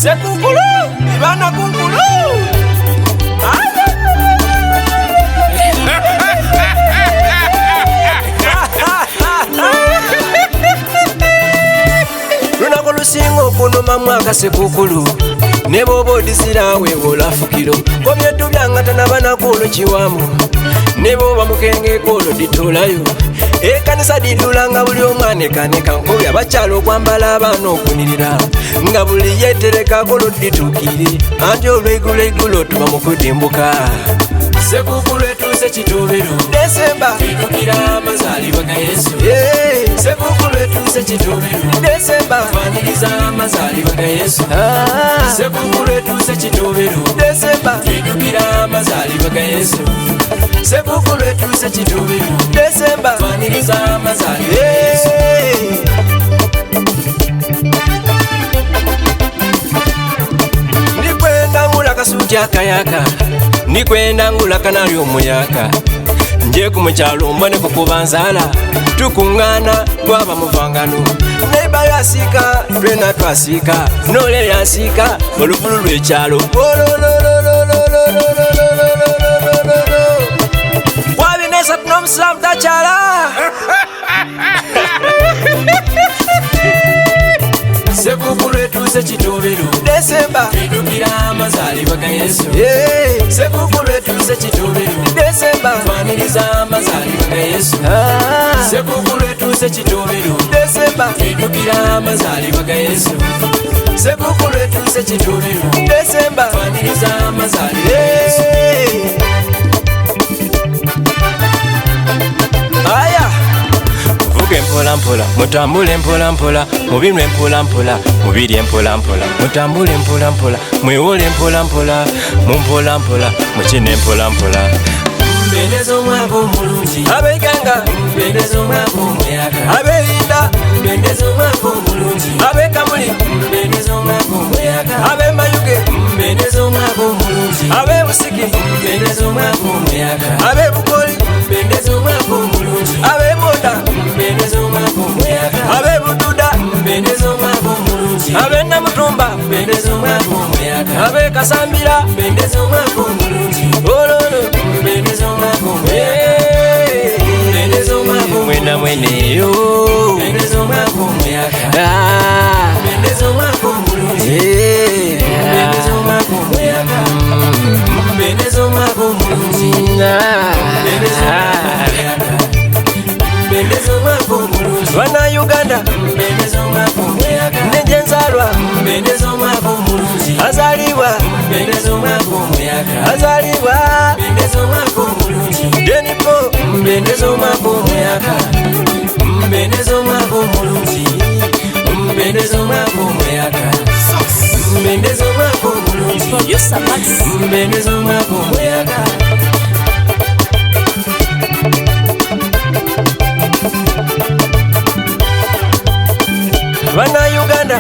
Sekukulu, ibana kukulu. Lunaku lusinga okunuma mwaka sekukulu ne bw'oba odizirawe olafukiro ng'obyetu byanga tanabanaku olukiwamu ne bw'oba mukengeko olwo ditolayo ekanisa didulanga buli omwana ekanika nkobi abakyala okwambala abaana okunirira nga buli yeterekako olwodditukire anti olweigulo tuba mu kudimbuka sekukulu etuuse kitobero Desemba twidukira amazaalibwa ga Yesu sekukulu etuuse kitobero Desemba twaniriza amazaalibwa ga Yesu sekukulu etuuse kitobero Desemba twidukira amazaalibwa ga Yesu sekukulu etuuse kitobero Desemba twaniriza amazaalibwa ga Yesu ndikwenda ngula kasuti akayaka ndikwenda ngula kanali omuyaka nje ku mukyalo mbone kukuba nzala tukungana twaba muvangano neiba yasika twena twasika nole yasika oluvulu lw'ekyalo wabinesatu n'omusiramu takyala sekukulu etuuse kitobero Desemba twidukira amazaalibwa ga Yesu sekukulu etuuse kitobero Desemba twaniriza amazaalibwa ga Yesu sekukulu etuuse kitobero Desemba twidukira amazaalibwa ga Yesu sekukulu etuuse kitobero Desemba twaniriza amazaalibwa ga Yesu aya muvuge mpola mpola mutambule mpola mpola mubinwe mpola mpola mubirye mpola mpola mutambule mpola mpola mwewole mpola mpola mumpola mpola mukine mpola mpola mbendeza omwaka omulungi ab'eganga mbendeza omwaka omuyaga ab'erinda mbendeza omwaka omulungi ab'ekamuli mbendeza omwaka omuyaga ab'emayuge mbendeza omwaka omulungi ab'ebusiki mbendeza omwaka omuyaga ab'ebukoli mbendeza omwaka omulungi ab'ebonda mbendeza omwaka omuyaga ab'ebududa mbendeza omwaka omulungi ab'enamutumba mbendeza omwaka omuyaga ab'ekasambira mbendeza omwaka omulungi ololo mbendeza omwaka omuyaga mbendeza omwaka mwena mweneyo mbendeza omwaka omuyaga mbendeza omwaka omulungi mbendeza omwaka omuyaga mbendeza omwaka omulungi mbendeza omwaka omulungi bana Uganda mbendeza omwaka omuyaga nenje nzalwa mbendeza omwaka omulungi azalibwa mbendeza omwaka omuyaga azalibwa mbendeza omwaka omulungi denipo mbendeza omwaka omuyaga mbendeza omwaka omulungi mbendeza omwaka omuyaga mbendeza omwaka omulungi mbendeza omwaka omuyaga bana Uganda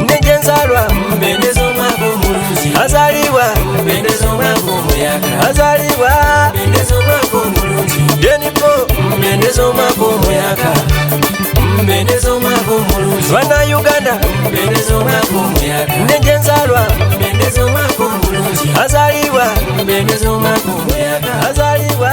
nenje nzalwa mbendeza omwaka omulungi azalibwa mbendeza omwaka omuyaga azalibwa mbendeza omwaka omulungi denipo mbendeza omwaka omuyaga mbendeza omwaka omulungi bana Uganda mbendeza omwaka omuyaga nenje nzalwa mbendeza omwaka omulungi azalibwa mbendeza omwaka omuyaga azalibwa